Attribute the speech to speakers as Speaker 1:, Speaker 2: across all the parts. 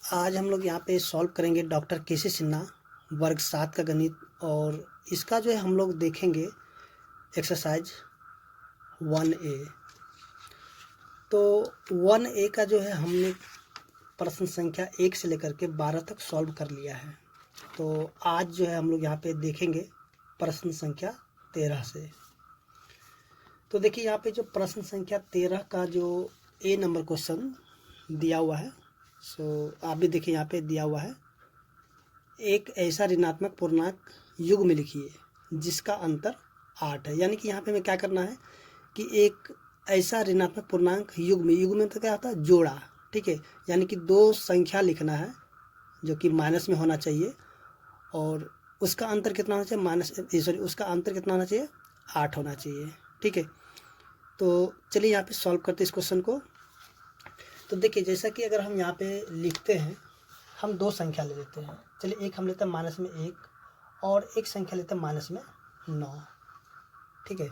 Speaker 1: आज हम लोग यहाँ पे सॉल्व करेंगे डॉक्टर केसी सिन्हा वर्ग 7 का गणित। और इसका जो है हम लोग देखेंगे एक्सरसाइज 1A। तो 1A का जो है हमने प्रश्न संख्या 1 से लेकर के 12 तक सॉल्व कर लिया है। तो आज जो है हम लोग यहाँ पे देखेंगे प्रश्न संख्या 13 से। तो देखिए यहाँ पे जो प्रश्न संख्या 13 का जो ए नंबर क्वेश्चन दिया हुआ है, सो आप भी देखिए यहाँ पे दिया हुआ है, एक ऐसा ऋणात्मक पूर्णांक युग में लिखिए जिसका अंतर 8 है। यानी कि यहाँ पे हमें क्या करना है कि एक ऐसा ऋणात्मक पूर्णांक युग में तो क्या होता है, जोड़ा। ठीक है, यानी कि दो संख्या लिखना है जो कि माइनस में होना चाहिए और उसका अंतर कितना होना चाहिए, उसका अंतर कितना होना चाहिए, 8 होना चाहिए। ठीक है, तो चलिए यहाँ पे सॉल्व करते हैं इस क्वेश्चन को। तो देखिए जैसा कि अगर हम यहाँ पे लिखते हैं, हम दो संख्या ले लेते हैं। चलिए एक हम लेते हैं माइनस में 1 और एक संख्या लेते हैं माइनस में 9। ठीक है,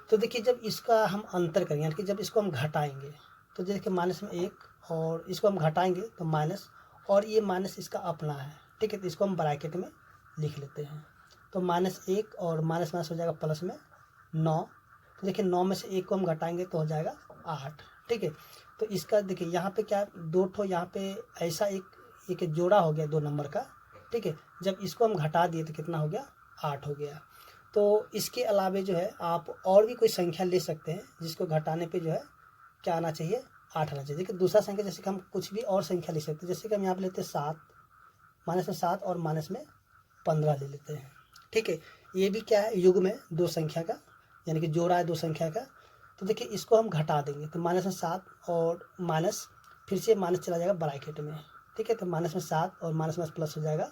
Speaker 1: तो देखिए जब इसका हम अंतर करेंगे, यानी कि जब इसको हम घटाएंगे, तो देखिए माइनस में 1 और इसको हम घटाएंगे तो माइनस, और ये माइनस इसका अपना है। ठीक है, तो इसको हम ब्रैकेट में लिख लेते हैं। तो -1 और माइनस माइनस हो जाएगा प्लस में 9। तो देखिए 9 में से 1 को हम घटाएंगे तो हो जाएगा 8। ठीक है, तो इसका देखिए यहाँ पे क्या, दो ठो यहाँ पे ऐसा एक जोड़ा हो गया 2 नंबर का। ठीक है, जब इसको हम घटा दिए तो कितना हो गया, 8 हो गया। तो इसके अलावे जो है आप और भी कोई संख्या ले सकते हैं जिसको घटाने पे जो है क्या आना चाहिए, 8 आना चाहिए। देखिए दूसरा संख्या जैसे कि हम कुछ भी और संख्या ले सकते हैं, जैसे कि हम यहाँ पे लेते हैं 7, माइनस में 7 और माइनस में 15 ले लेते हैं। ठीक है, ये भी क्या है, युग में दो संख्या का, यानी कि जोड़ा है दो संख्या का। तो देखिए इसको हम घटा देंगे तो माइनस में 7 और माइनस, फिर से माइनस चला जाएगा ब्रैकेट में। ठीक है, तो माइनस में 7 और माइनस में प्लस हो जाएगा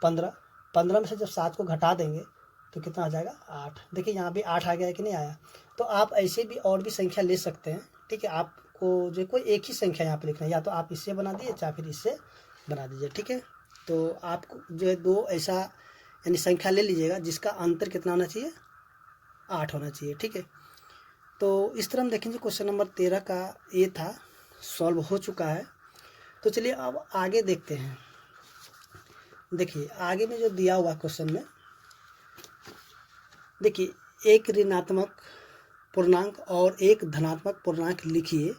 Speaker 1: 15। 15 में से जब 7 को घटा देंगे तो कितना आ जाएगा, 8। देखिए यहाँ भी 8 आ गया है कि नहीं आया। तो आप ऐसे भी और भी संख्या ले सकते हैं। ठीक है, आपको जो कोई एक ही संख्या यहाँ पे लिखना है, या तो आप इससे बना दीजिए या फिर इससे बना दीजिए। ठीक है, तो आपको जो है दो ऐसा यानी संख्या ले लीजिएगा जिसका अंतर कितना होना चाहिए, 8 होना चाहिए। ठीक है, तो इस तरह हम देखेंगे क्वेश्चन नंबर 13 का ये था, सॉल्व हो चुका है। तो चलिए अब आगे देखते हैं। देखिए आगे में जो दिया हुआ क्वेश्चन में, देखिए एक ऋणात्मक पूर्णांक और एक धनात्मक पूर्णांक लिखिए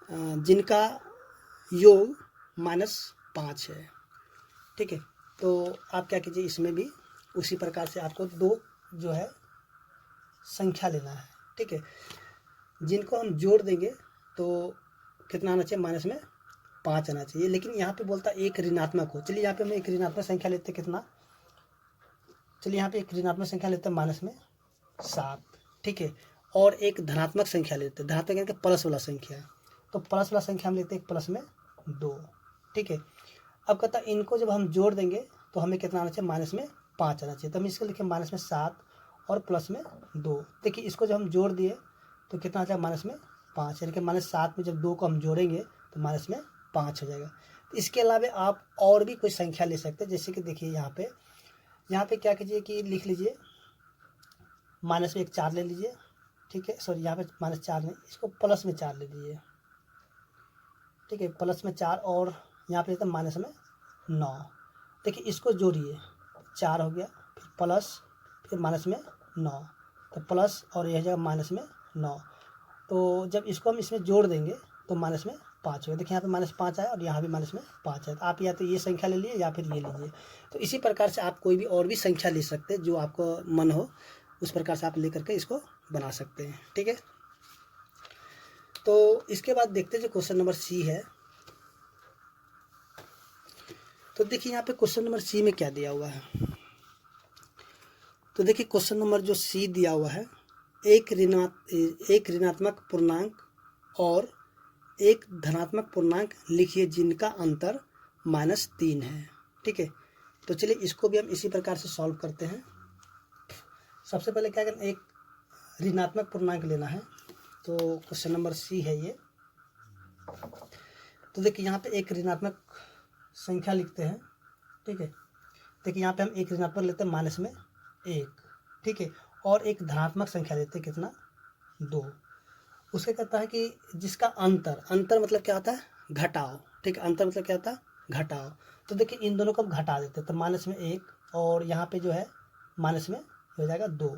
Speaker 1: जिनका योग -5 है। ठीक है, तो आप क्या कीजिए, इसमें भी उसी प्रकार से आपको दो जो है संख्या लेना है। ठीक है, जिनको हम जोड़ देंगे तो कितना आना चाहिए, माइनस में 5 आना चाहिए। लेकिन यहाँ पे बोलता है एक ऋणात्मक हो। चलिए यहाँ पे हम एक ऋणात्मक संख्या लेते हैं, कितना, चलिए यहाँ पे एक ऋणात्मक संख्या लेते हैं माइनस में 7। ठीक है, और एक धनात्मक संख्या लेते हैं, धनात्मक यानी कि प्लस वाला संख्या। तो प्लस वाला संख्या हम लेते हैं प्लस में 2। ठीक है, अब कहता है इनको जब हम जोड़ देंगे तो हमें कितना आना चाहिए, माइनस में 5 आना चाहिए। तो हम इसको लिखें माइनस में 7 और प्लस में 2। देखिए इसको जब हम जोड़ दिए तो कितना आ जाएगा, माइनस में 5, यानी कि -7 में जब 2 को हम जोड़ेंगे तो माइनस में 5 हो जाएगा। तो इसके अलावा आप और भी कोई संख्या ले सकते हैं, जैसे कि देखिए यहाँ पे क्या कीजिए कि लिख लीजिए माइनस में एक 4 ले लीजिए। ठीक है, सॉरी यहाँ पे -4 नहीं, इसको प्लस में 4 ले लीजिए। ठीक है, प्लस में 4 और यहाँ पे लेते हैं माइनस में 9। देखिए इसको जोड़िए, 4 हो गया, फिर प्लस, फिर माइनस में 9, तो प्लस और यह जगह माइनस में 9। तो जब इसको हम इसमें जोड़ देंगे तो माइनस में 5 हो गया। देखिए यहाँ पे -5 आया और यहाँ भी माइनस में 5 है। तो आप या तो ये संख्या ले लीजिए या फिर ये लीजिए। तो इसी प्रकार से आप कोई भी और भी संख्या ले सकते हैं, जो आपको मन हो उस प्रकार से आप ले करके इसको बना सकते हैं। ठीक है, तो इसके बाद देखते हैं जो क्वेश्चन नंबर सी है। तो देखिए यहाँ पे क्वेश्चन नंबर सी में क्या दिया हुआ है। तो देखिए क्वेश्चन नंबर जो सी दिया हुआ है, एक ऋणात्मक पूर्णांक और एक धनात्मक पूर्णांक लिखिए जिनका अंतर -3 है। ठीक है, तो चलिए इसको भी हम इसी प्रकार से सॉल्व करते हैं। सबसे पहले क्या करना, एक ऋणात्मक पूर्णांक लेना है। तो क्वेश्चन नंबर सी है ये। तो देखिए यहाँ पे एक ऋणात्मक संख्या लिखते हैं। ठीक है, देखिए यहाँ पे हम एक ऋणात्मक लेते हैं माइनस में 1। ठीक है, और एक धनात्मक संख्या लेते हैं, कितना, 2। उसके कहता है कि जिसका अंतर मतलब क्या होता है, घटाओ, ठीक है। अंतर मतलब क्या होता है घटाओ। तो देखिए इन दोनों को हम घटा देते हैं, तो माइनस में 1 और यहाँ पे जो है माइनस में हो जाएगा 2।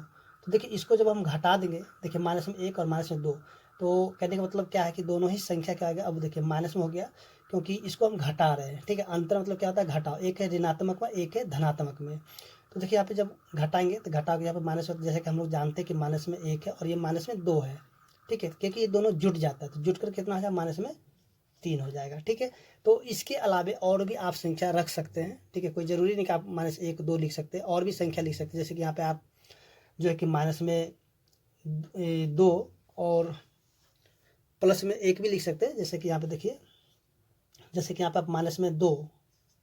Speaker 1: तो देखिए इसको जब हम घटा देंगे, देखिए माइनस में 1 और माइनस में 2, तो कहने का मतलब क्या है कि दोनों ही संख्या क्या आ गया, अब देखिए माइनस में हो गया क्योंकि इसको हम घटा रहे हैं, ठीक है। अंतर मतलब क्या होता है घटाओ, एक है ऋणात्मक में, एक है धनात्मक में। तो देखिए यहाँ पे जब घटाएंगे तो घटा के यहाँ पे माइनस होता है, जैसे कि हम लोग जानते हैं कि माइनस में 1 है और ये माइनस में 2 है, ठीक है। क्योंकि ये दोनों जुट जाता है, तो जुट कर कितना हो जाएगा माइनस में 3 हो जाएगा, ठीक है। तो इसके अलावे और भी आप संख्या रख सकते हैं, ठीक है। कोई ज़रूरी नहीं कि आप माइनस 1 2 लिख सकते हैं, और भी संख्या लिख सकते हैं। जैसे कि यहाँ पे आप जो है कि माइनस में 2 और प्लस में 1 भी लिख सकते हैं। जैसे कि यहाँ पे देखिए, जैसे कि यहाँ पे आप माइनस में 2,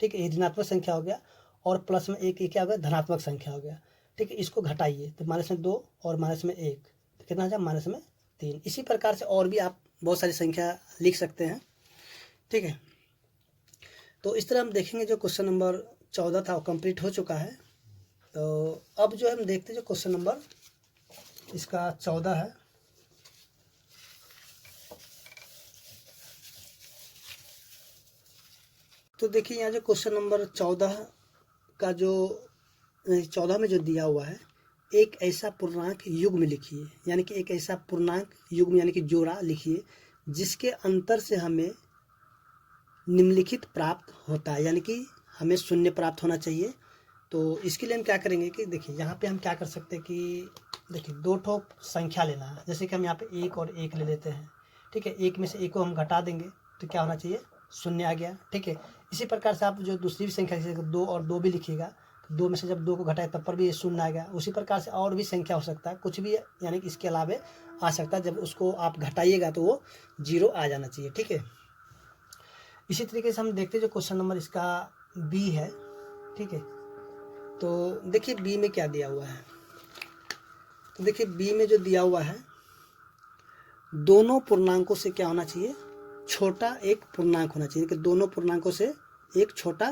Speaker 1: ठीक है, ये ऋणात्मक संख्या हो गया, और प्लस में 1 ये क्या हो गया धनात्मक संख्या हो गया, ठीक है। इसको घटाइए तो माइनस में 2 और माइनस में 1 तो कितना हो जाए माइनस में 3। इसी प्रकार से और भी आप बहुत सारी संख्या लिख सकते हैं, ठीक है। तो इस तरह हम देखेंगे जो क्वेश्चन नंबर 14 था वो कंप्लीट हो चुका है। तो अब जो हम देखते हैं जो क्वेश्चन नंबर इसका 14 है। तो देखिए यहाँ जो क्वेश्चन नंबर 14 का जो 14 में जो दिया हुआ है, एक ऐसा पूर्णांक युग्म लिखिए, यानी कि एक ऐसा पूर्णांक युग्म यानी कि जोड़ा लिखिए जिसके अंतर से हमें निम्नलिखित प्राप्त होता है, यानी कि हमें शून्य प्राप्त होना चाहिए। तो इसके लिए हम क्या करेंगे कि देखिए यहाँ पे हम क्या कर सकते हैं कि देखिए 2 ठो संख्या लेना है। जैसे कि हम यहाँ पे 1 और 1 ले लेते हैं, ठीक है। 1 में से 1 को हम घटा देंगे तो क्या होना चाहिए शून्य आ गया, ठीक है। इसी प्रकार से आप जो दूसरी भी संख्या जैसे 2 और 2 भी लिखिएगा, तो 2 में से जब 2 को घटाए तब पर भी शून्य आ गया। उसी प्रकार से और भी संख्या हो सकता है, कुछ भी यानी कि इसके अलावे आ सकता है। जब उसको आप घटाइएगा तो वो 0 आ जाना चाहिए, ठीक है। इसी तरीके से हम देखते हैं जो क्वेश्चन नंबर इसका बी है, ठीक है। तो देखिए बी में क्या दिया हुआ है। तो देखिए बी में जो दिया हुआ है, दोनों पूर्णांकों से क्या होना चाहिए छोटा एक पूर्णांक होना चाहिए, कि दोनों पूर्णांकों से एक छोटा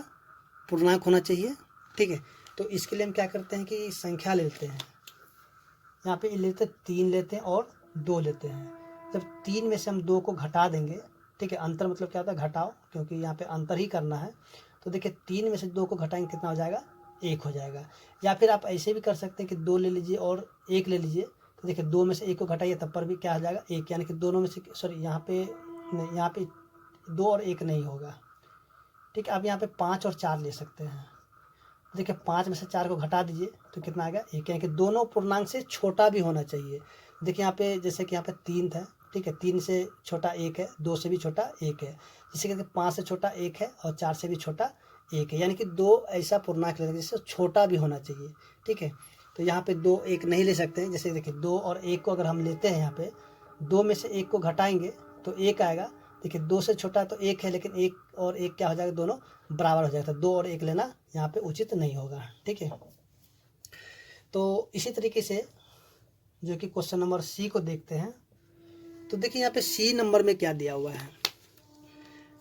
Speaker 1: पूर्णांक होना चाहिए, ठीक है। तो इसके लिए हम क्या करते हैं कि संख्या लेते हैं, यहाँ पे लेते 3 लेते हैं और 2 लेते हैं। जब 3 में से हम 2 को घटा देंगे, ठीक है, अंतर मतलब क्या होता है घटाओ, क्योंकि यहाँ पे अंतर ही करना है। तो देखिए 3 में से 2 को घटाएंगे कितना हो जाएगा 1 हो जाएगा। या फिर आप ऐसे भी कर सकते हैं कि 2 ले लीजिए और 1 ले लीजिए, तो देखिए 2 में से 1 को घटाइए तब पर भी क्या हो जाएगा 1, यानी कि दोनों में से सॉरी यहाँ पे नहीं, यहाँ पे 2 और 1 नहीं होगा, ठीक है। आप यहाँ पे 5 और 4 ले सकते हैं। देखिए 5 में से 4 को घटा दीजिए तो कितना आ गया 1, यानी कि दोनों पूर्णांक से छोटा भी होना चाहिए। देखिए यहाँ पे जैसे कि यहाँ पे 3 था, ठीक है, 3 से छोटा 1 है, 2 से भी छोटा 1 है, जैसे कि 5 से छोटा 1 है और 4 से भी छोटा 1 है, यानी कि 2 ऐसा पूर्णांक लेंगे जिससे छोटा भी होना चाहिए, ठीक है। तो यहाँ पे 2 1 नहीं ले सकते हैं। जैसे देखिए 2 और 1 को अगर हम लेते हैं, यहाँ पे 2 में से 1 को घटाएंगे तो 1 आएगा। देखिए 2 से छोटा तो 1 है, लेकिन 1 और 1 क्या हो जाएगा दोनों बराबर हो जाएगा, तो 2 और 1 लेना यहाँ पे उचित नहीं होगा, ठीक है। तो इसी तरीके से जो कि क्वेश्चन नंबर सी को देखते हैं। तो देखिए यहाँ पे सी नंबर में क्या दिया हुआ है।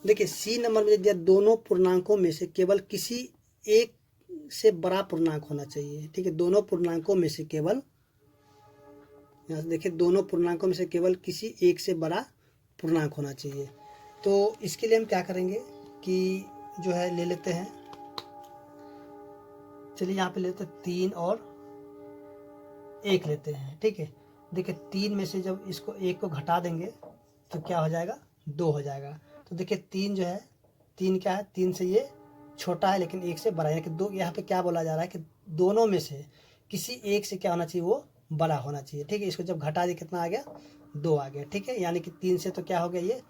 Speaker 1: देखिए सी नंबर में दिया दोनों पूर्णांकों में से केवल किसी एक से बड़ा पूर्णांक होना चाहिए, ठीक है। दोनों पूर्णांकों में से केवल, यहाँ से देखिए दोनों पूर्णांकों में से केवल किसी एक से बड़ा पूर्णांक होना चाहिए। तो इसके लिए हम क्या करेंगे कि जो है ले लेते हैं, चलिए यहाँ पे लेते हैं 3 और 1 लेते हैं, ठीक है। देखिए 3 में से जब इसको 1 को घटा देंगे तो क्या हो जाएगा 2 हो जाएगा। तो देखिए 3 जो है 3 क्या है 3 से ये छोटा है लेकिन 1 से बड़ा है, कि 2 यहाँ पे क्या बोला जा रहा है कि दोनों में से किसी एक से क्या होना चाहिए वो बड़ा होना चाहिए, ठीक है। इसको जब घटा दिए कितना आ गया 2 आ गया, ठीक है। यानी कि 3 से तो क्या हो गया ये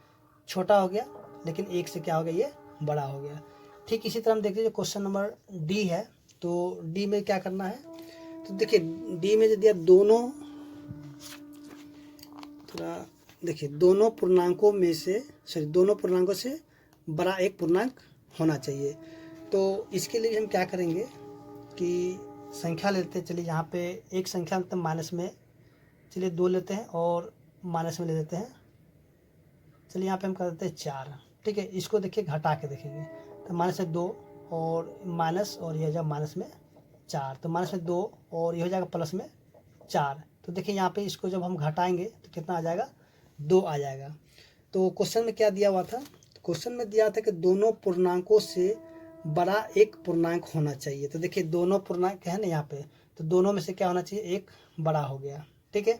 Speaker 1: छोटा हो गया, लेकिन 1 से क्या हो गया ये बड़ा हो गया। ठीक इसी तरह हम देखते हैं जो क्वेश्चन नंबर डी है। तो डी में क्या करना है, तो देखिए डी में जो दिया दोनों, थोड़ा देखिए दोनों पूर्णांकों में से सॉरी दोनों पूर्णांकों से बड़ा एक पूर्णांक होना चाहिए। तो इसके लिए हम क्या करेंगे कि संख्या लेते हैं। चलिए यहाँ पे एक संख्या मतलब माइनस में, चलिए 2 लेते हैं और माइनस में ले लेते हैं। चलिए यहाँ पे हम कर देते हैं 4, ठीक है। इसको देखिए घटा के देखेंगे तो माइनस में 2 और माइनस, और ये हो जाएगा माइनस में 4, तो माइनस में 2 और ये हो जाएगा प्लस में 4। तो देखिए यहाँ पे इसको जब हम घटाएंगे तो कितना आ जाएगा 2 आ जाएगा। तो क्वेश्चन में क्या दिया हुआ था, तो क्वेश्चन में दिया था कि दोनों पूर्णांकों से बड़ा एक पूर्णांक होना चाहिए। तो देखिए दोनों पूर्णांक है ना यहाँ पे, तो दोनों में से क्या होना चाहिए, एक बड़ा हो गया। ठीक है,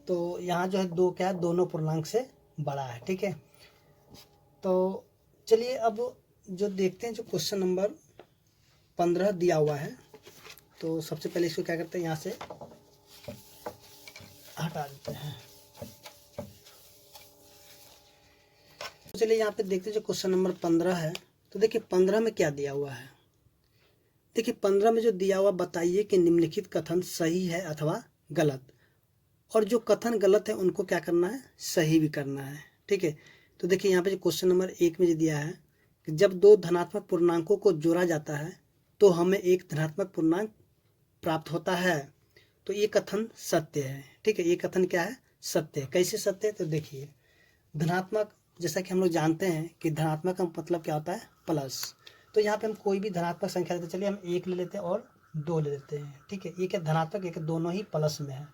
Speaker 1: तो यहाँ जो है दो क्या है, दोनों पूर्णांक से बड़ा है। ठीक है, तो चलिए अब जो देखते हैं जो क्वेश्चन नंबर 15 दिया हुआ है, तो सबसे पहले इसको क्या करते हैं, यहाँ से हटा देते हैं। तो चलिए यहाँ पे देखते हैं जो क्वेश्चन नंबर 15 है। तो देखिए 15 में क्या दिया हुआ है। देखिए 15 में जो दिया हुआ, बताइए कि निम्नलिखित कथन सही है अथवा गलत, और जो कथन गलत है उनको क्या करना है, सही भी करना है। ठीक है, तो देखिए यहाँ पे जो क्वेश्चन नंबर 1 में जो दिया है कि जब दो धनात्मक पूर्णांकों को जोड़ा जाता है तो हमें एक धनात्मक पूर्णांक प्राप्त होता है। तो ये कथन सत्य है। ठीक है, ये कथन क्या है, सत्य है। कैसे सत्य है, तो देखिए धनात्मक, जैसा कि हम लोग जानते हैं कि धनात्मक का मतलब क्या होता है, प्लस। तो यहाँ पे हम कोई भी धनात्मक संख्या लेते, चलिए हम 1 ले लेते हैं और 2 ले लेते हैं। ठीक है, एक है धनात्मक, एक दोनों ही प्लस में है,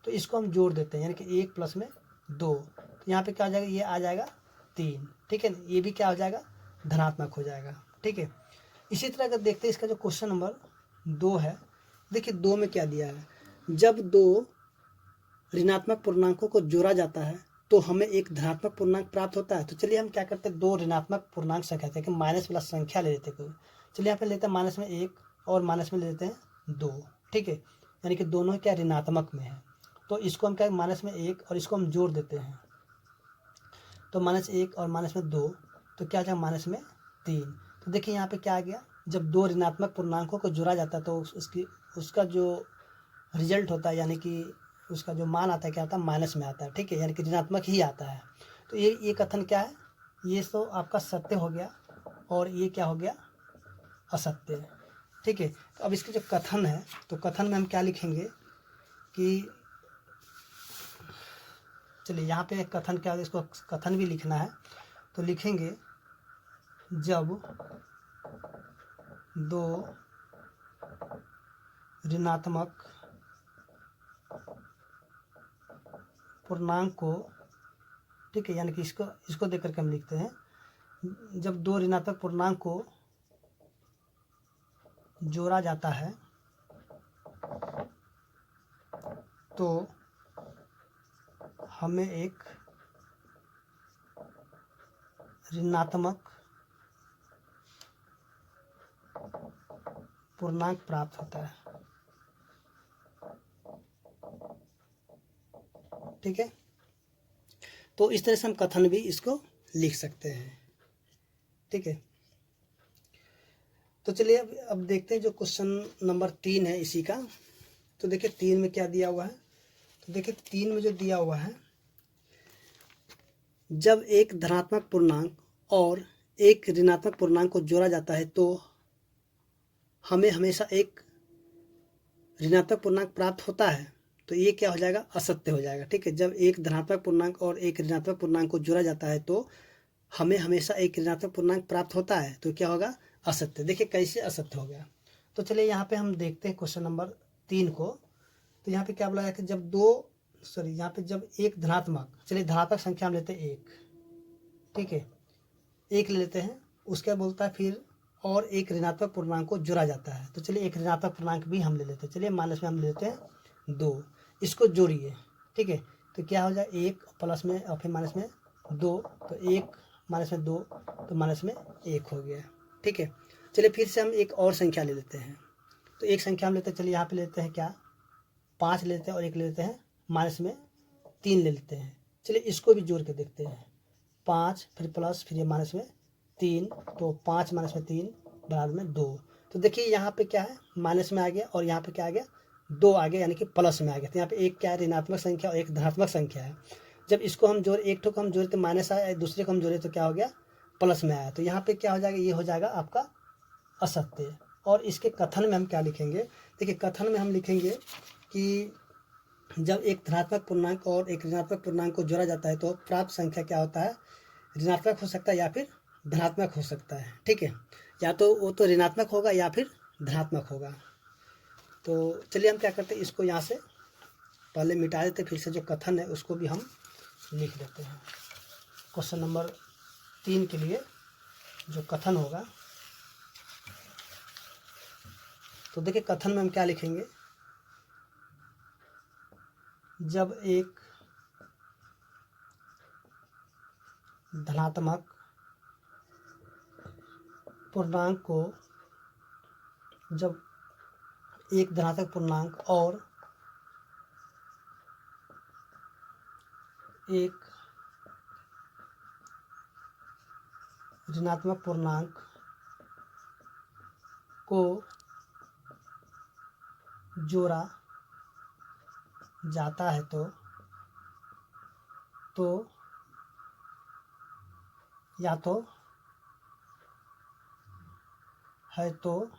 Speaker 1: तो इसको हम जोड़ देते हैं, यानी कि 1 प्लस में 2, तो यहाँ पे क्या हो जाएगा, ये आ जाएगा 3। ठीक है, ये भी क्या हो जाएगा, धनात्मक हो जाएगा। ठीक है, इसी तरह अगर देखते हैं इसका जो क्वेश्चन नंबर 2 है, देखिए 2 में क्या दिया है, जब दो ऋणात्मक पूर्णांकों को जोड़ा जाता है तो हमें एक धनात्मक पूर्णांक प्राप्त होता है। तो चलिए हम क्या करते हैं, दो ऋणात्मक पूर्णांक संख्या थे कि माइनस वाला संख्या ले लेते हैं। चलिए यहाँ पे लेते हैं माइनस में 1 और माइनस में ले लेते हैं 2। ठीक है, यानी कि दोनों क्या ऋणात्मक में है, तो इसको हम क्या माइनस में 1 और इसको हम जोड़ देते हैं, तो माइनस 1 और माइनस में 2, तो क्या जाएगा माइनस में 3। तो देखिए यहाँ पे क्या आ गया, जब दो ऋणात्मक पूर्णांकों को जोड़ा जाता है तो उसका जो रिजल्ट होता है, यानी कि उसका जो मान आता है क्या आता है, माइनस में आता है। ठीक है, यानी कि ऋणात्मक ही आता है। तो ये कथन क्या है, ये तो आपका सत्य हो गया, और ये क्या हो गया, असत्य। ठीक है, तो अब इसके जो कथन है, तो कथन में हम क्या लिखेंगे कि, चलिए यहाँ पे कथन क्या है, इसको कथन भी लिखना है, तो लिखेंगे जब दो ऋणात्मक पूर्णांक को, ठीक है, यानी कि इसको देख करके हम लिखते हैं, जब दो ऋणात्मक पूर्णांक को जोड़ा जाता है तो हमें एक ऋणात्मक पूर्णांक प्राप्त होता है। ठीक है, तो इस तरह से हम कथन भी इसको लिख सकते हैं। ठीक है, तो चलिए अब देखते हैं जो क्वेश्चन नंबर 3 है इसी का। तो देखिए 3 में क्या दिया हुआ है, तो देखिए 3 में जो दिया हुआ है, जब एक धनात्मक पूर्णांक और एक ऋणात्मक पूर्णांक को जोड़ा जाता है तो हमें हमेशा एक ऋणात्मक पूर्णांक प्राप्त होता है। तो ये क्या हो जाएगा, असत्य हो जाएगा। ठीक है, जब एक धनात्मक पूर्णांक और एक ऋणात्मक पूर्णांक को जोड़ा जाता है तो हमें हमेशा एक ऋणात्मक पूर्णांक प्राप्त होता है, तो क्या होगा, असत्य। देखिए कैसे असत्य हो गया, तो चलिए यहाँ पे हम देखते हैं क्वेश्चन नंबर 3 को। तो यहाँ पे क्या बोला है कि यहाँ पे जब एक धनात्मक, चलिए धनात्मक संख्या हम लेते हैं 1। ठीक है, 1 ले लेते हैं, उसके बोलता है फिर और एक ऋणात्मक पूर्णांक को जोड़ा जाता है। तो चलिए एक ऋणात्मक पूर्णांक भी हम ले लेते हैं, चलिए माइनस में हम ले लेते हैं 2, इसको जोड़िए। ठीक है, तो क्या हो जाए, 1 प्लस में और फिर माइनस में 2, तो 1 माइनस में 2, तो माइनस में 1 हो गया। ठीक है, चलिए फिर से हम एक और संख्या ले लेते हैं, तो एक संख्या हम लेते हैं, चलिए यहाँ पे लेते हैं क्या, 5 लेते हैं और एक ले लेते हैं माइनस में 3 ले लेते हैं। चलिए इसको भी जोड़ के देखते हैं, 5 फिर प्लस फिर ये माइनस में 3, तो 5 माइनस में 3 बराबर में 2। तो देखिए यहाँ पे क्या है, माइनस में आ गया और यहाँ पे क्या आ गया, 2 आ गया, यानी कि प्लस में आ गया। तो यहाँ पे एक क्या है, ऋणात्मक संख्या और एक धनात्मक संख्या है। जब इसको हम जोड़, एक को हम जोड़े तो माइनस आया, दूसरे को हम जोड़े तो क्या हो गया, प्लस में आया। तो यहाँ पे क्या हो जाएगा, ये हो जाएगा आपका असत्य। और इसके कथन में हम क्या लिखेंगे, देखिए कथन में हम लिखेंगे कि जब एक धनात्मक पूर्णांक और एक ऋणात्मक पूर्णांक को जोड़ा जाता है तो प्राप्त संख्या क्या होता है, ऋणात्मक हो सकता है या फिर धनात्मक हो सकता है। ठीक है, या तो वो तो ऋणात्मक होगा या फिर धनात्मक होगा। तो चलिए हम क्या करते हैं, इसको यहाँ से पहले मिटा देते, फिर से जो कथन है उसको भी हम लिख देते हैं। क्वेश्चन नंबर 3 के लिए जो कथन होगा, तो देखिए कथन में हम क्या लिखेंगे, जब एक धनात्मक पूर्णांक को, जब एक धनात्मक पूर्णांक और एक ऋणात्मक पूर्णांक को जोड़ा जाता है तो या तो है तो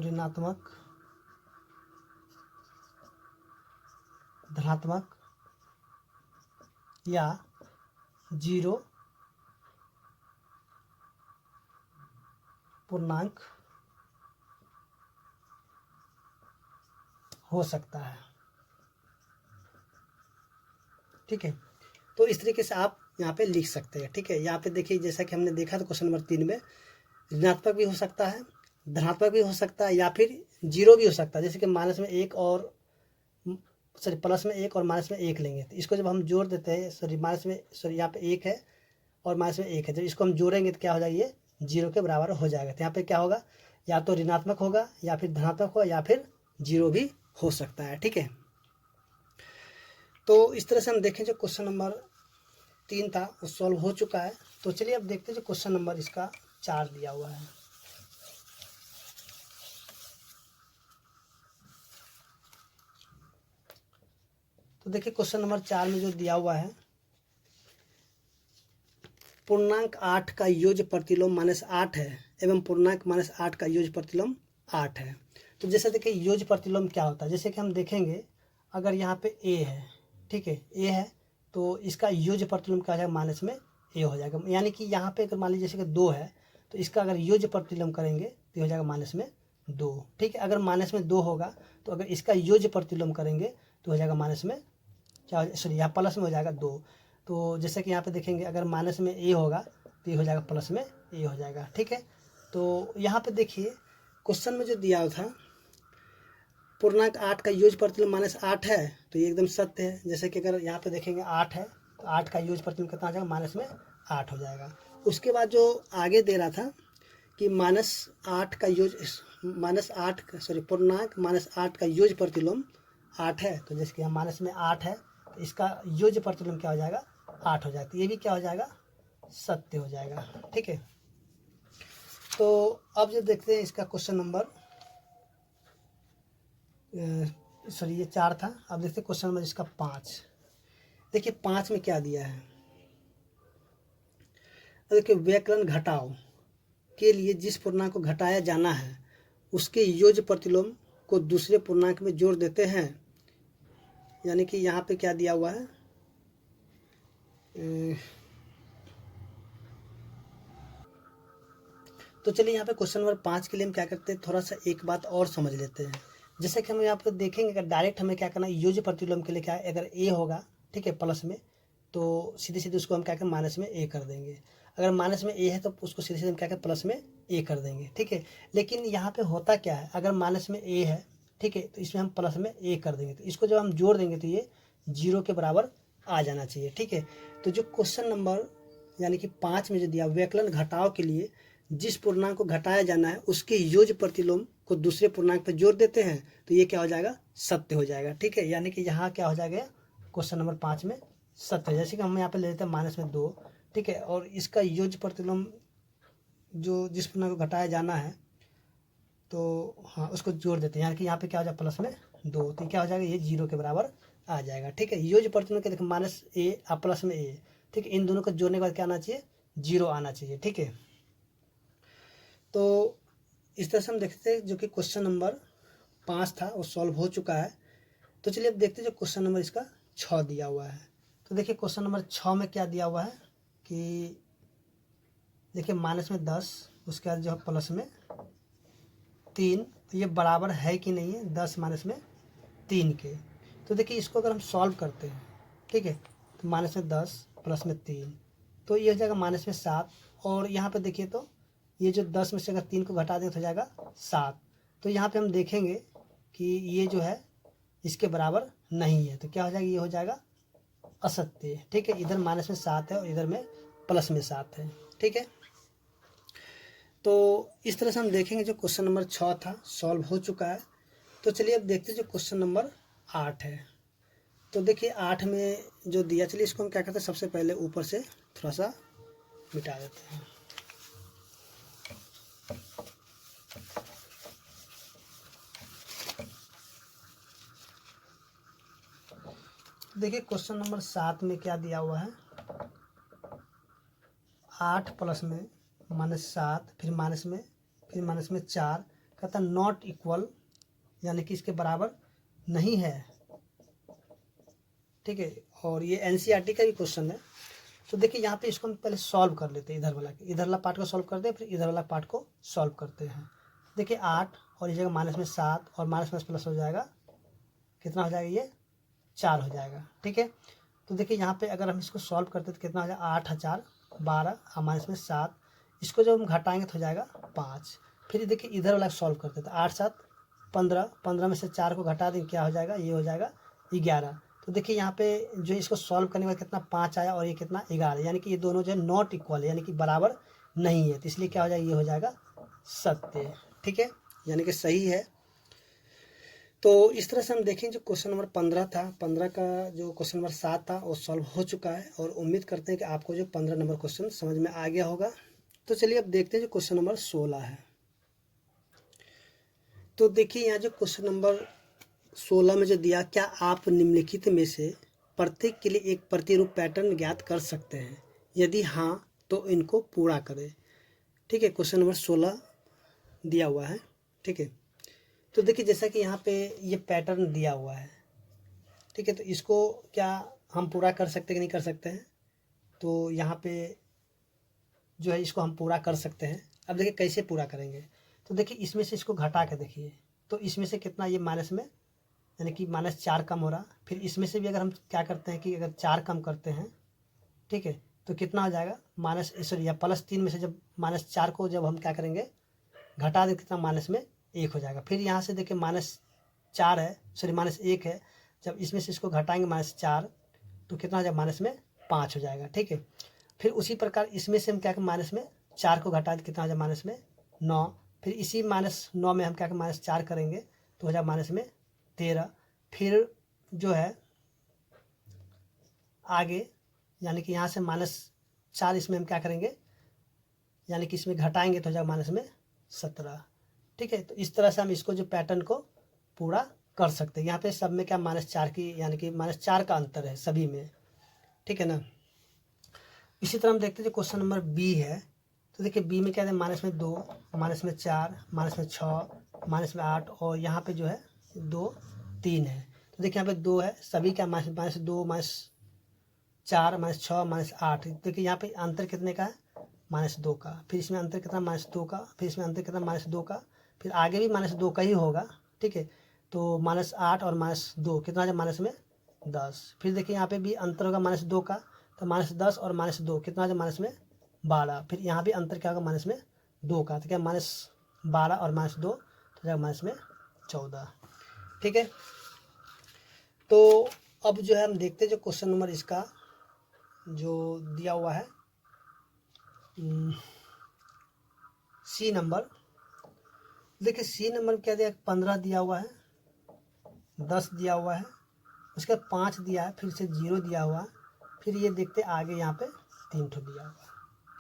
Speaker 1: ऋणात्मक, धनात्मक या जीरो पूर्णांक हो सकता है। ठीक है, तो इस तरीके से आप यहाँ पे लिख सकते हैं। ठीक है, यहाँ पे देखिए जैसा कि हमने देखा था क्वेश्चन नंबर 3 में, ऋणात्मक भी हो सकता है, धनात्मक भी हो सकता है, या फिर जीरो भी हो सकता है। जैसे कि माइनस में 1 और प्लस में 1 और माइनस में 1 लेंगे, तो इसको जब हम जोड़ देते हैं, माइनस में यहाँ पे 1 है और माइनस में 1 है, जब इसको हम जोड़ेंगे तो क्या हो जाएगा, ये जीरो के बराबर हो जाएगा। तो यहाँ पे क्या होगा, या तो ऋणात्मक होगा या फिर धनात्मक होगा या फिर जीरो भी हो सकता है। ठीक है, तो इस तरह से हम देखें जो क्वेश्चन नंबर 3 था वो सॉल्व हो चुका है। तो चलिए अब देखते हैं जो क्वेश्चन नंबर इसका 4 दिया हुआ है। तो देखिए क्वेश्चन नंबर 4 में जो दिया हुआ है, पूर्णांक 8 का योज्य प्रतिलोम -8 है एवं पूर्णांक -8 का योज्य प्रतिलोम 8 है। तो जैसे देखिए योज्य प्रतिलोम क्या होता है, जैसे कि हम देखेंगे अगर यहाँ पे a है, ठीक है, a है, तो इसका योज्य प्रतिलोम क्या हो जाएगा, माइनस में a हो जाएगा। यानी कि यहाँ पे अगर मान लीजिए जैसे कि 2 है, तो इसका अगर योज्य प्रतिलोम करेंगे तो हो जाएगा माइनस में 2। ठीक है, अगर माइनस में 2 होगा तो अगर इसका योज्य प्रतिलोम करेंगे तो हो जाएगा माइनस में, क्या सॉरी यहाँ प्लस में हो जाएगा 2। तो जैसे कि यहाँ पे देखेंगे अगर माइनस में a होगा तो ये हो जाएगा प्लस में a हो जाएगा। ठीक है, तो यहाँ पे देखिए क्वेश्चन में जो दिया था पूर्णांक 8 का योज्य प्रतिलोम -8 है, तो ये एकदम सत्य है। जैसे कि अगर यहाँ पे देखेंगे 8 है तो 8 का योज्य प्रतिलोम कितना आ जाएगा, माइनस में 8 हो जाएगा। उसके बाद जो आगे दे रहा था कि -8 का पूर्णांक -8 का योज्य प्रतिलोम 8 है, तो जैसे कि यहाँ माइनस में 8 है तो इसका योज्य प्रतिलोम क्या हो जाएगा, 8 हो जाएगा। तो ये भी क्या हो जाएगा, सत्य हो जाएगा। ठीक है, तो अब जो देखते हैं इसका क्वेश्चन नंबर ये 4 था। अब देखते हैं क्वेश्चन नंबर इसका 5। देखिए 5 में क्या दिया है, देखिए व्यकलन घटाओ के लिए जिस पूर्णांक को घटाया जाना है उसके योज्य प्रतिलोम को दूसरे पूर्णांक में जोड़ देते हैं। यानी कि यहाँ पे क्या दिया हुआ है, तो चलिए यहाँ पे क्वेश्चन नंबर 5 के लिए हम क्या करते हैं, थोड़ा सा एक बात और समझ लेते हैं। जैसे कि हम यहाँ पे देखेंगे अगर डायरेक्ट हमें क्या करना है, योज्य प्रतिलोम के लिए क्या है, अगर a होगा, ठीक है, प्लस में, तो सीधे सीधे उसको हम क्या करें, माइनस में a कर देंगे। अगर माइनस में a है तो उसको सीधे सीधे हम क्या करें, प्लस में a कर देंगे। ठीक है, लेकिन यहाँ पे होता क्या है, अगर माइनस में a है, ठीक है, तो इसमें हम प्लस में a कर देंगे, तो इसको जब हम जोड़ देंगे तो ये 0 के बराबर आ जाना चाहिए। ठीक है, तो जो क्वेश्चन नंबर यानी कि 5 में जो दिया, व्यकलन घटाव के लिए जिस पूर्णांक को घटाया जाना है उसके योज्य प्रतिलोम को दूसरे पूर्णांक पर जोड़ देते हैं, तो ये क्या हो जाएगा, सत्य हो जाएगा। ठीक है, यानी कि यहाँ क्या हो जाएगा, क्वेश्चन नंबर 5 में सत्य। जैसे कि हम यहाँ पे ले लेते हैं माइनस में 2, ठीक है, और इसका योज्य प्रतिलोम जो जिस पूर्णांक को घटाया जाना है तो हाँ उसको जोड़ देते हैं, यानी कि यहाँ पे क्या हो जाएगा, प्लस में 2, तो क्या हो जाएगा, ये 0 के बराबर आ जाएगा। ठीक है, योज्य प्रतिलोम के देखो माइनस a और प्लस में a, ठीक है, इन दोनों को जोड़ने के बाद क्या आना चाहिए, 0 आना चाहिए। ठीक है, तो इस तरह से हम देखते हैं जो कि क्वेश्चन नंबर 5 था वो सॉल्व हो चुका है। तो चलिए अब देखते हैं जो क्वेश्चन नंबर इसका 6 दिया हुआ है। तो देखिए क्वेश्चन नंबर 6 में क्या दिया हुआ है कि देखिए माइनस में 10, उसके बाद जो है प्लस में 3 तो ये बराबर है कि नहीं है 10 माइनस में 3 के। तो देखिए इसको अगर हम सॉल्व करते हैं, ठीक है, तो माइनस में 10 प्लस में 3, तो ये हो जाएगा माइनस में 7। और यहाँ पे देखिए तो ये जो 10 में से अगर 3 को घटा दें तो हो जाएगा 7। तो यहाँ पे हम देखेंगे कि ये जो है इसके बराबर नहीं है, तो क्या हो जाएगा, ये हो जाएगा असत्य। ठीक है, इधर माइनस में 7 है और इधर में प्लस में 7 है। ठीक है, तो इस तरह से हम देखेंगे जो क्वेश्चन नंबर 6 था सॉल्व हो चुका है। तो चलिए अब देखते हैं जो क्वेश्चन नंबर 8 है। तो देखिए 8 में जो दिया, चलिए इसको हम क्या करते हैं, सबसे पहले ऊपर से थोड़ा सा मिटा देते हैं। देखिए क्वेश्चन नंबर 7 में क्या दिया हुआ है, 8 प्लस में माइनस 7, फिर माइनस में 4, कहता नॉट इक्वल, यानी कि इसके बराबर नहीं है। ठीक है, और ये एनसीईआरटी का भी क्वेश्चन है। तो देखिए यहाँ पे इसको हम पहले सॉल्व कर लेते हैं, इधर वाला पार्ट को सॉल्व करते हैं, फिर इधर वाला पार्ट को सॉल्व करते हैं। देखिए 8 और इस जगह माइनस में 7 और माइनस प्लस हो जाएगा, कितना हो जाएगा, ये 4 हो जाएगा। ठीक है, तो देखिए यहाँ पे अगर हम इसको सॉल्व करते तो कितना हो जाएगा, 8 4 12 और माइनस में 7, इसको जब हम घटाएंगे तो हो जाएगा 5। फिर देखिए इधर वाला सॉल्व करते तो 8 7 15, 15 में से 4 को घटा दें, क्या हो जाएगा, ये हो जाएगा 11। तो देखिए यहाँ पे जो इसको सॉल्व करने के बाद कितना 5 आया और ये कितना 11, यानी कि ये दोनों जो है नॉट इक्वल है, यानी कि बराबर नहीं है। तो इसलिए क्या हो जाएगा, ये हो जाएगा सत्य। ठीक है, यानी कि सही है। तो इस तरह से हम देखें जो क्वेश्चन नंबर 15 था, 15 का जो क्वेश्चन नंबर 7 था वो सॉल्व हो चुका है, और उम्मीद करते हैं कि आपको जो 15 नंबर क्वेश्चन समझ में आ गया होगा। तो चलिए अब देखते हैं जो क्वेश्चन नंबर 16 है। तो देखिए यहाँ जो क्वेश्चन नंबर 16 में जो दिया, क्या आप निम्नलिखित में से प्रत्येक के लिए एक प्रतिरूप पैटर्न ज्ञात कर सकते हैं, यदि हाँ तो इनको पूरा करें। ठीक है, क्वेश्चन नंबर 16 दिया हुआ है। ठीक है, तो देखिए जैसा कि यहाँ पे ये पैटर्न दिया हुआ है, ठीक है, तो इसको क्या हम पूरा कर सकते हैं कि नहीं कर सकते हैं, तो यहाँ पे जो है इसको हम पूरा कर सकते हैं। अब देखिए कैसे पूरा करेंगे, तो देखिए इसमें से इसको घटा के देखिए, तो इसमें से कितना ये माइनस में, यानी कि -4 कम हो रहा। फिर इसमें से भी अगर हम क्या करते हैं कि अगर 4 कम करते हैं, ठीक है, तो कितना हो जाएगा, सॉरी या +3 में से जब -4 को जब हम क्या करेंगे घटा दें, कितना -1 हो जाएगा। फिर यहाँ से देखिए -4 है, सॉरी -1 है, जब इसमें से इसको घटाएंगे -4 तो कितना हो जाएगा, -5 हो जाएगा। ठीक है, फिर उसी प्रकार इसमें से हम क्या करें, -4 को घटा दें, कितना हो जाएगा, -9। फिर इसी -9 में हम क्या करें, -4 करेंगे तो हो जाएगा -13। फिर जो है आगे, यानी कि यहाँ से -4 इसमें हम क्या करेंगे, यानी कि इसमें घटाएंगे तो हो जाएगा -17। ठीक है, तो इस तरह से हम इसको जो पैटर्न को पूरा कर सकते हैं। यहाँ पे सब में क्या -4 की, यानी कि -4 का अंतर है सभी में। ठीक है ना। इसी तरह हम देखते हैं जो क्वेश्चन नंबर बी है, तो देखिए बी में क्या है, -2, -4, -6, -8 और यहाँ पे जो है 2 3 है। तो देखिए यहाँ पे 2 है, सभी क्या -2, -4, -6, -8। देखिए यहाँ पे अंतर कितने का है, -2 का। फिर इसमें अंतर कितना, -2 का। फिर इसमें अंतर कितना, -2 का। फिर आगे भी -2 का ही होगा। ठीक है, तो -8 और -2 कितना है, -10। फिर देखिए यहाँ पे भी अंतर होगा -2 का, तो -10 और -2 कितना है, -12। फिर यहाँ भी अंतर क्या होगा, -2 का, तो क्या -12 और -2 तो जाएगा -14। ठीक है, तो अब जो है हम देखते हैं जो क्वेश्चन नंबर इसका जो दिया हुआ है सी नंबर। देखिए सी नंबर क्या दिया, 15 दिया हुआ है, 10 दिया हुआ है, उसके बाद 5 दिया है, फिर से 0 दिया हुआ है, फिर ये देखते आगे यहाँ पे 3 ठो दिया हुआ है।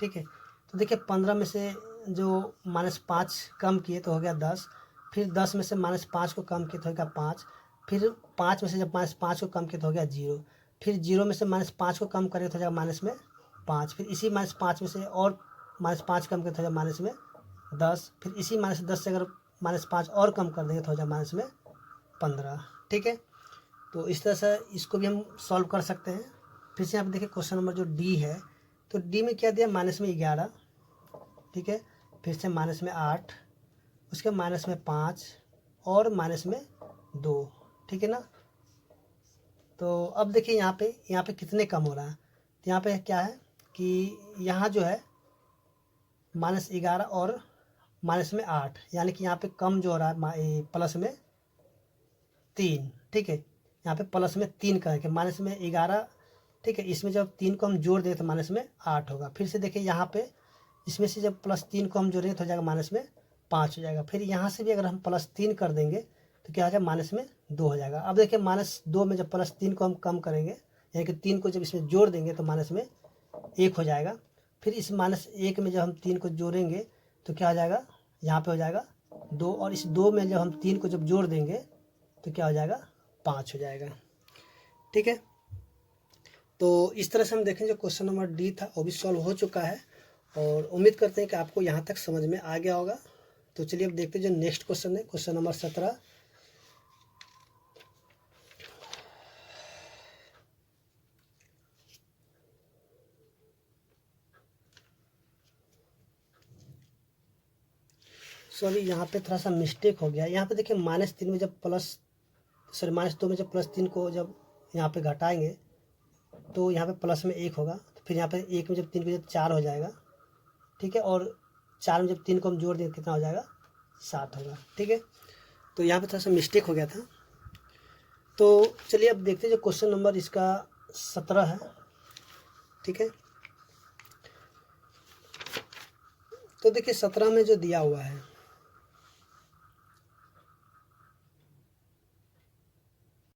Speaker 1: ठीक है, तो देखिए 15 में से जो -5 कम किए तो हो गया 10। फिर 10 में से -5 को कम किए तो हो गया 5। फिर 5 में से जब -5 को कम किए तो हो गया 0। फिर 0 में से -5 को कम करें तो हो जाएगा -5। फिर इसी -5 में से और -5 कम किए तो हो जाएगा -10। फिर इसी -10 से अगर -5 और कम कर देंगे तो हो जाएगा -15। ठीक है, तो इस तरह से इसको भी हम सॉल्व कर सकते हैं। फिर से यहाँ पे देखिए क्वेश्चन नंबर जो डी है, तो डी में क्या दिया, -11। ठीक है, फिर से -8, उसके -5, और माइनस में 2, ठीक है ना। तो अब देखिए यहाँ पे कितने कम हो रहा है, तो यहाँ पे क्या है कि यहाँ जो है -11 और माइनस में 8, यानी कि यहाँ पे कम जो हो रहा है प्लस में 3, ठीक है। यहाँ पे प्लस में 3 करके -11, ठीक है। इसमें जब 3 को हम जोड़ दें तो माइनस में 8 होगा। फिर से देखिए यहाँ पे इसमें से जब +3 को हम जोड़ेंगे तो हो जाएगा -5 हो जाएगा। फिर यहाँ से भी अगर हम +3 कर देंगे तो क्या हो जाएगा, -2 हो जाएगा। अब देखिए -2 में जब +3 को हम कम करेंगे, यानी कि 3 को जब इसमें जोड़ देंगे तो -1 हो जाएगा। फिर इस -1 में जब हम 3 को जोड़ेंगे तो क्या हो जाएगा, यहाँ पे हो जाएगा 2, और इस 2 में जब हम 3 को जब जोड़ देंगे तो क्या हो जाएगा, 5 हो जाएगा, ठीक है। तो इस तरह से हम देखें जो क्वेश्चन नंबर डी था वो भी सॉल्व हो चुका है, और उम्मीद करते हैं कि आपको यहाँ तक समझ में आ गया होगा। तो चलिए अब देखते हैं जो नेक्स्ट क्वेश्चन है, क्वेश्चन नंबर 17। अभी यहाँ पे थोड़ा सा मिस्टेक हो गया। यहाँ पे देखिए -3 में जब -2 में जब +3 को जब यहाँ पे घटाएंगे तो यहाँ पे प्लस में 1 होगा। तो फिर यहाँ पे 1 में जब 3 को जब 4 हो जाएगा, ठीक है। और 4 में जब 3 को हम जोड़ देंगे कितना हो जाएगा, 7 होगा, ठीक है। तो यहाँ पे थोड़ा सा मिस्टेक हो गया था। तो चलिए अब देखते हैं जो क्वेश्चन नंबर इसका 17 है, ठीक है। तो देखिए 17 में जो दिया हुआ है